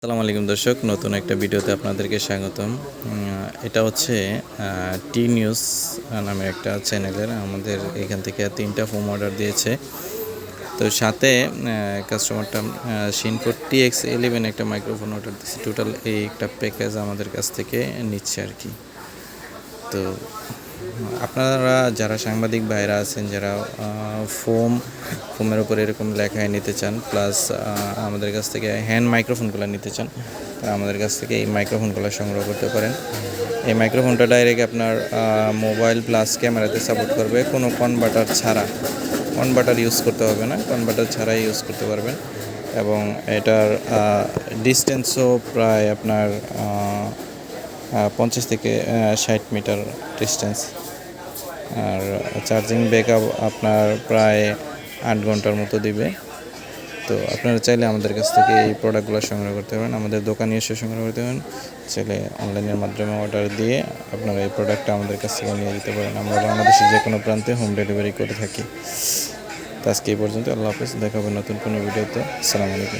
আসসালামু আলাইকুম দর্শক, নতুন একটা ভিডিওতে আপনাদেরকে স্বাগতম। এটা হচ্ছে টি নিউজ নামে একটা চ্যানেলের। আমাদের এখান থেকে 3টা ফোম অর্ডার দিয়েছে। তো সাথে কাস্টমারটা শিনফোর TX11 একটা মাইক্রোফোন অর্ডার দিয়েছে। টোটাল এই একটা প্যাকেজ আমাদের কাছ থেকে নিচ্ছে আর কি। তো আপনারা যারা সাংবাদিক ভাইরা আছেন, যারা ফোমের উপরে এরকম লেখায় নিতে চান, প্লাস আমাদের কাছ থেকে হ্যান্ড মাইক্রোফোনগুলো নিতে চান, তারা আমাদের কাছ থেকে এই মাইক্রোফোনগুলো সংগ্রহ করতে পারেন। এই মাইক্রোফোনটা ডাইরেক্ট আপনার মোবাইল প্লাস ক্যামেরাতে সাপোর্ট করবে, কোনো কনভার্টার ছাড়া। কনভার্টার ইউজ করতে হবে না, কনভার্টার ছাড়াই ইউজ করতে পারবেন। এবং এটার ডিস্টেন্সও প্রায় আপনার 50 থেকে 60 মিটার ডিস্টেন্স। আর চার্জিং ব্যাকআপ আপনার প্রায় 8 ঘন্টার মতো দিবে। তো আপনারা চাইলে আমাদের কাছ থেকে এই প্রোডাক্টগুলো সংগ্রহ করতে পারেন, আমাদের দোকানে এসে সংগ্রহ করতে পারেন। চাইলে অনলাইনের মাধ্যমে অর্ডার দিয়ে আপনারা এই প্রোডাক্টটা আমাদের কাছ থেকে নিয়ে যেতে পারেন। আমরা বাংলাদেশের যে কোনো প্রান্তে হোম ডেলিভারি করে থাকি। তো আজকে এই পর্যন্ত। আল্লাহ হাফেজ। দেখা হবে নতুন কোনো ভিডিওতে। আসসালামু আলাইকুম।